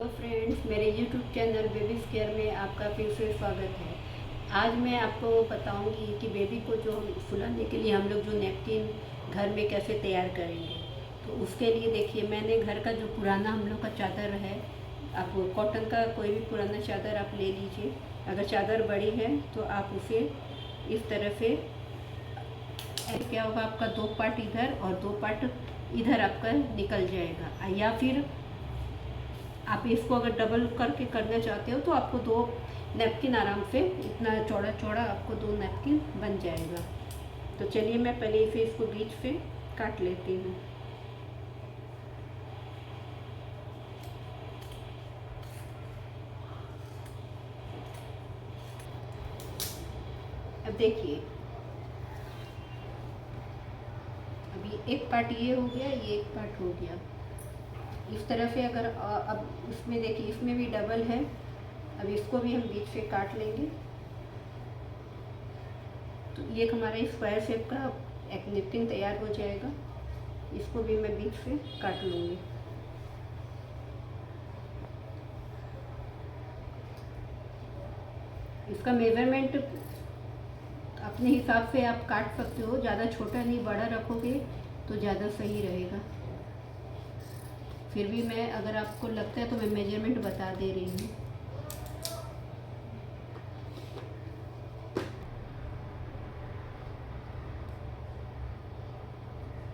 Hello friends, मेरे YouTube channel babies care में आपका फिर से स्वागत है। आज मैं आपको बताऊंगी कि बेबी को जो हम फुलाने के लिए हम लोग जो नैपकिन घर में कैसे तैयार करेंगे। तो उसके लिए देखिए, मैंने घर का जो पुराना हम लोग का चादर है, आप कॉटन का कोई भी पुराना चादर आप ले लीजिए। अगर चादर बड़ी है तो आप उसे इस तरह से, क्या होगा, आपका 2 पार्ट इधर और 2 पार्ट इधर आपका निकल जाएगा। या फिर आप इसको अगर डबल करके करना चाहते हो तो आपको 2 नैपकिन आराम से, इतना चौड़ा चौड़ा आपको 2 नैपकिन बन जाएगा। तो चलिए मैं पहले इसे इसको बीच से काट लेती हूँ। अब देखिए, अभी एक पार्ट ये हो गया, ये एक पार्ट हो गया। इस तरह से अगर अब इसमें देखिए, इसमें भी डबल है। अब इसको भी हम बीच से काट लेंगे। तो ये हमारा स्क्वायर शेप का एक नैपकिन तैयार हो जाएगा। इसको भी मैं बीच से काट लूँगी। इसका मेज़रमेंट अपने हिसाब से आप काट सकते हो, ज़्यादा छोटा नहीं, बड़ा रखोगे तो ज़्यादा सही रहेगा। फिर भी मैं, अगर आपको लगता है तो मैं मेजरमेंट बता दे रही हूँ।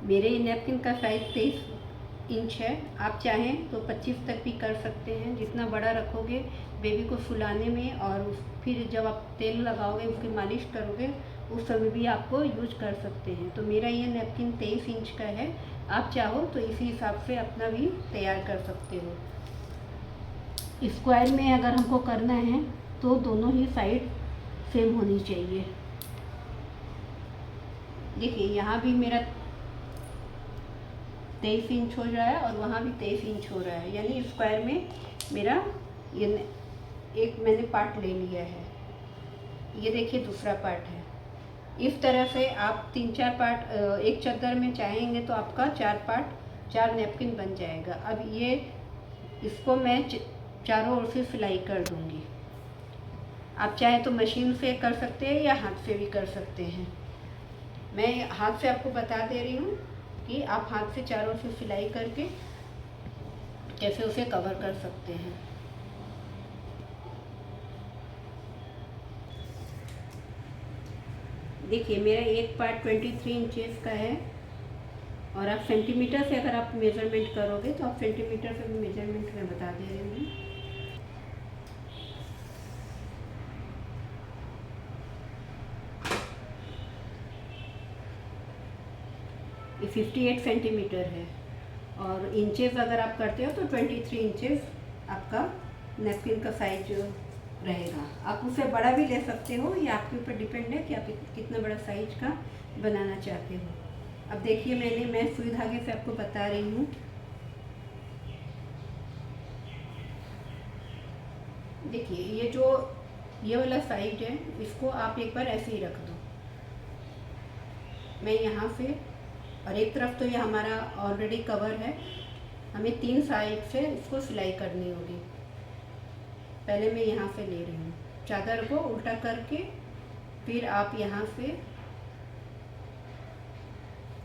मेरे नैपकिन का साइज़ 23 इंच है। आप चाहें तो 25 तक भी कर सकते हैं। जितना बड़ा रखोगे बेबी को फुलाने में, और फिर जब आप तेल लगाओगे, उसकी मालिश करोगे, उस समय भी आपको यूज कर सकते हैं। तो मेरा ये नैपकिन 23 इंच का है। आप चाहो तो इसी हिसाब से अपना भी तैयार कर सकते हो। स्क्वायर में अगर हमको करना है तो दोनों ही साइड सेम होनी चाहिए। देखिए, यहाँ भी मेरा 23 इंच हो रहा है और वहाँ भी 23 इंच हो रहा है, यानी स्क्वायर में मेरा ये एक मैंने पार्ट ले लिया है। ये देखिए दूसरा पार्ट है। इस तरह से आप 3-4 पार्ट, एक चादर में चाहेंगे तो आपका 4 पार्ट, 4 नैपकिन बन जाएगा। अब ये, इसको मैं चारों ओर से सिलाई कर दूंगी। आप चाहे तो मशीन से कर सकते हैं या हाथ से भी कर सकते हैं। मैं हाथ से आपको बता दे रही हूँ कि आप हाथ से चारों से सिलाई करके कैसे उसे कवर कर सकते हैं। देखिए, मेरा एक पार्ट 23 इंचेस का है, और आप सेंटीमीटर से अगर आप मेजरमेंट करोगे तो आप सेंटीमीटर से भी मेजरमेंट में बता दे रही हूँ। ये 58 सेंटीमीटर है, और इंचेस अगर आप करते हो तो 23 इंचेस आपका नैपकिन का साइज रहेगा। आप उससे बड़ा भी ले सकते हो, ये आपके ऊपर डिपेंड है कि आप कितना बड़ा साइज का बनाना चाहते हो। अब देखिए, मैं सुई धागे से आपको बता रही हूँ। देखिए, ये वाला साइड है, इसको आप एक बार ऐसे ही रख दो। मैं यहाँ से, और एक तरफ तो ये हमारा ऑलरेडी कवर है, हमें 3 साइड से इसको सिलाई करनी होगी। पहले मैं यहाँ से ले रही हूँ, चादर को उल्टा करके, फिर आप यहाँ से,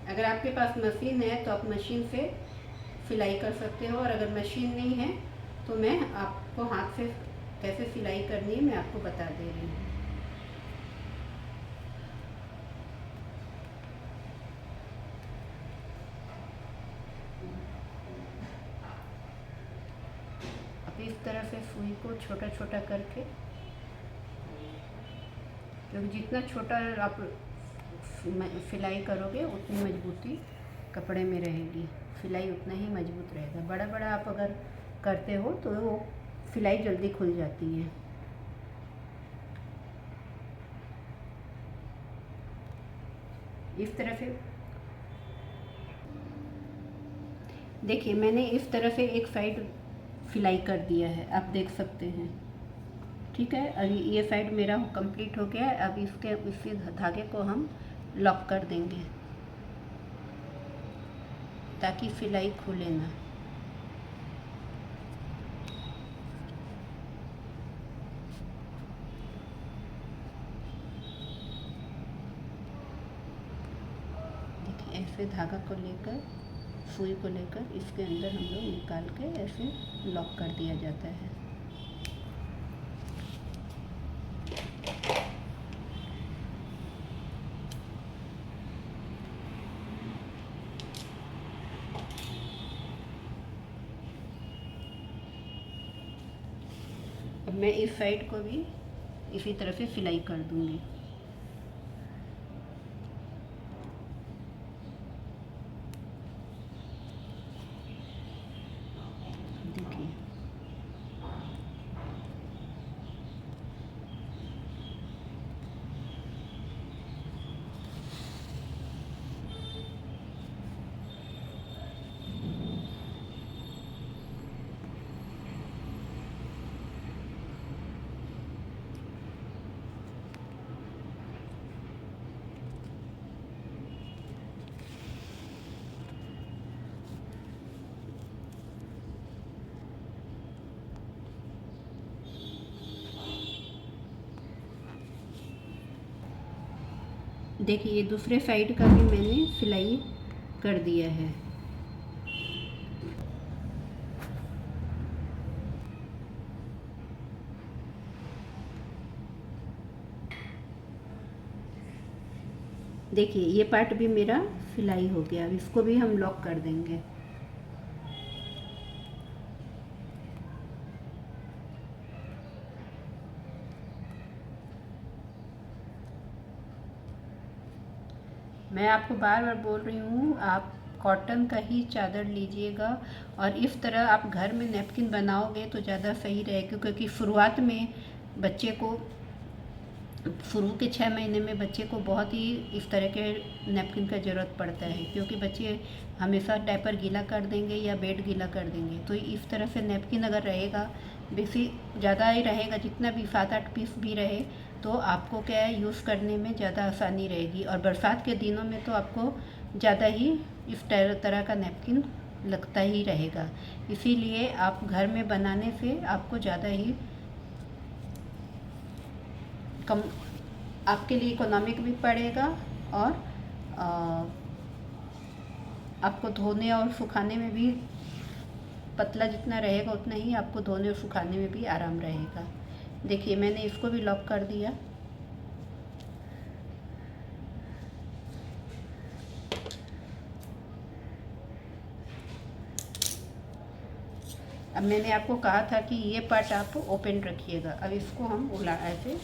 अगर आपके पास मशीन है तो आप मशीन से सिलाई कर सकते हो, और अगर मशीन नहीं है तो मैं आपको हाथ से कैसे सिलाई करनी है मैं आपको बता दे रही हूँ। अब इस तरह से सुई को छोटा छोटा करके, क्योंकि जितना छोटा आप सिलाई करोगे उतनी मजबूती कपड़े में रहेगी, सिलाई उतना ही मजबूत रहेगा। बड़ा बड़ा आप अगर करते हो तो वो सिलाई जल्दी खुल जाती है। इस तरह से देखिए, मैंने इस तरह से एक साइड सिलाई कर दिया है, आप देख सकते हैं। ठीक है, अभी ये साइड मेरा कंप्लीट हो गया है। अब इसी धागे को हम लॉक कर देंगे ताकि सिलाई खुले ना। से धागा को लेकर, सुई को लेकर इसके अंदर हम लोग निकाल के ऐसे लॉक कर दिया जाता है। अब मैं इस साइड को भी इसी तरह से सिलाई कर दूंगी। देखिए देखिए ये दूसरे साइड का भी मैंने सिलाई कर दिया है। देखिए ये पार्ट भी मेरा सिलाई हो गया। अब इसको भी हम लॉक कर देंगे। मैं आपको बार बार बोल रही हूँ, आप कॉटन का ही चादर लीजिएगा और इस तरह आप घर में नैपकिन बनाओगे तो ज़्यादा सही रहेगा, क्योंकि शुरुआत में बच्चे को, शुरू के 6 महीने में बच्चे को बहुत ही इस तरह के नैपकिन का ज़रूरत पड़ता है, क्योंकि बच्चे हमेशा डायपर गीला कर देंगे या बेड गीला कर देंगे। तो इस तरह से नैपकिन अगर रहेगा, बेसी ज़्यादा ही रहेगा, जितना भी 7-8 पीस भी रहे तो आपको क्या है, यूज़ करने में ज़्यादा आसानी रहेगी। और बरसात के दिनों में तो आपको ज़्यादा ही इस तरह का नैपकिन लगता ही रहेगा। इसीलिए आप घर में बनाने से आपको ज़्यादा ही कम, आपके लिए इकोनॉमिक भी पड़ेगा और आपको धोने और सुखाने में भी, पतला जितना रहेगा उतना ही आपको धोने और सुखाने में भी आराम रहेगा। देखिए मैंने इसको भी लॉक कर दिया। अब मैंने आपको कहा था कि ये पार्ट आप ओपन रखिएगा। अब इसको हम उला ऐसे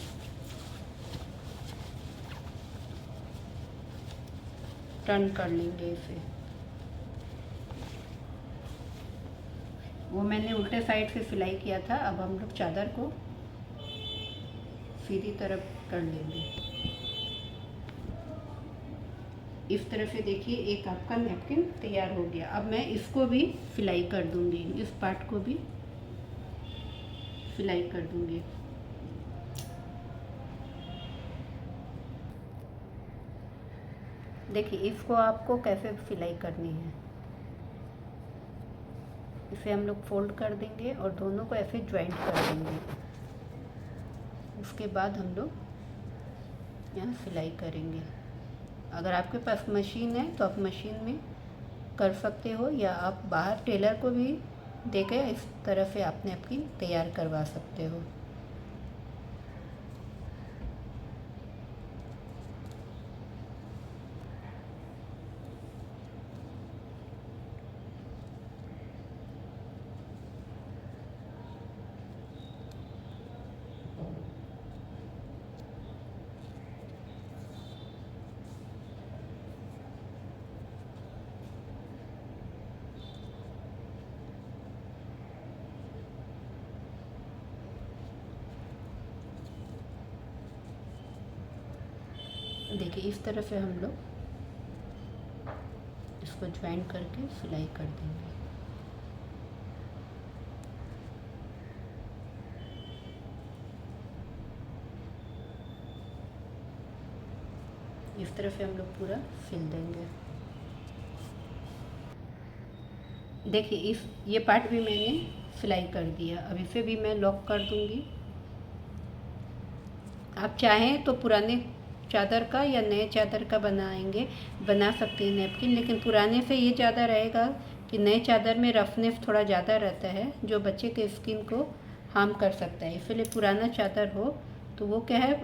टर्न कर लेंगे इसे। वो मैंने उल्टे साइड से सिलाई किया था। अब हम लोग चादर को सीधी तरफ कर लेंगे। इस तरह से देखिए एक आपका नैपकिन तैयार हो गया। अब मैं इसको भी सिलाई कर दूंगी, इस पार्ट को भी सिलाई कर दूंगी। देखिए इसको आपको कैसे सिलाई करनी है, इसे हम लोग फोल्ड कर देंगे और दोनों को ऐसे ज्वाइंट कर देंगे। उसके बाद हम लोग यहाँ सिलाई करेंगे। अगर आपके पास मशीन है तो आप मशीन में कर सकते हो, या आप बाहर टेलर को भी देकर इस तरह से आप नैपकिन तैयार करवा सकते हो। देखिए इस तरह से हम लोग इसको ज्वाइन करके सिलाई कर देंगे। इस तरह से हम लोग पूरा सिल देंगे। देखिए ये पार्ट भी मैंने सिलाई कर दिया। अब इसे भी मैं लॉक कर दूंगी। आप चाहें तो पुराने चादर का या नए चादर का बना सकते हैं नैपकिन। लेकिन पुराने से ये ज़्यादा रहेगा कि नए चादर में रफनेस थोड़ा ज़्यादा रहता है जो बच्चे के स्किन को हार्म कर सकता है। इसलिए पुराना चादर हो तो वो क्या है,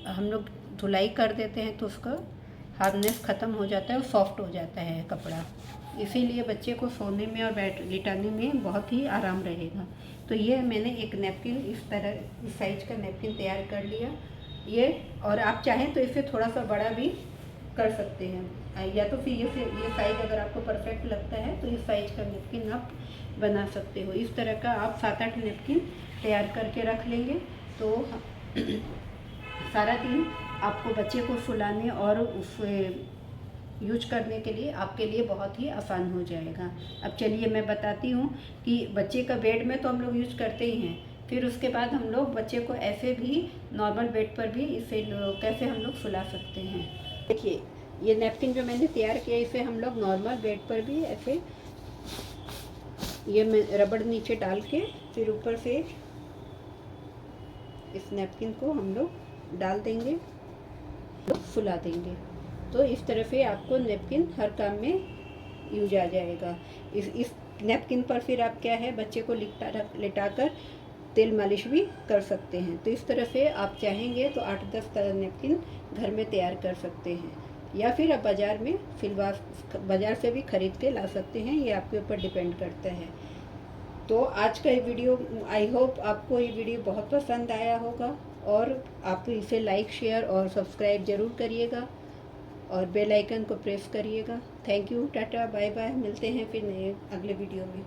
हम लोग धुलाई कर देते हैं तो उसका हार्डनेस ख़त्म हो जाता है और सॉफ्ट हो जाता है कपड़ा। इसीलिए बच्चे को सोने में और लिटाने में बहुत ही आराम रहेगा। तो ये मैंने एक नैपकिन इस तरह इस साइज का नैपकिन तैयार कर लिया ये। और आप चाहें तो इसे थोड़ा सा बड़ा भी कर सकते हैं, या तो फिर ये साइज़ अगर आपको परफेक्ट लगता है तो इस साइज़ का नैपकिन आप बना सकते हो। इस तरह का आप 7-8 नैपकिन तैयार करके रख लेंगे तो सारा दिन आपको बच्चे को सुलाने और उसे यूज करने के लिए आपके लिए बहुत ही आसान हो जाएगा। अब चलिए मैं बताती हूँ कि बच्चे का बेड में तो हम लोग यूज करते ही हैं, फिर उसके बाद हम लोग बच्चे को ऐसे भी नॉर्मल बेड पर भी इसे कैसे हम लोग सुला सकते हैं। देखिए ये नैपकिन जो मैंने तैयार किया इसे हम लोग नॉर्मल बेड पर भी ऐसे ये रबड़ नीचे डाल के फिर ऊपर से इस नैपकिन को हम लोग डाल देंगे, सुला देंगे। तो इस तरह से आपको नैपकिन हर काम में यूज आ जाएगा। इस नैपकिन पर फिर आप क्या है बच्चे को लिटाकर तेल मालिश भी कर सकते हैं। तो इस तरह से आप चाहेंगे तो 8-10 नैपकिन घर में तैयार कर सकते हैं, या फिर आप बाज़ार से भी खरीद के ला सकते हैं, ये आपके ऊपर डिपेंड करता है। तो आज का ये वीडियो, आई होप आपको ये वीडियो बहुत पसंद आया होगा और आप इसे लाइक शेयर और सब्सक्राइब ज़रूर करिएगा और बेल आइकन को प्रेस करिएगा। Thank you, tata, bye bye, मिलते हैं फिर नए अगले वीडियो में।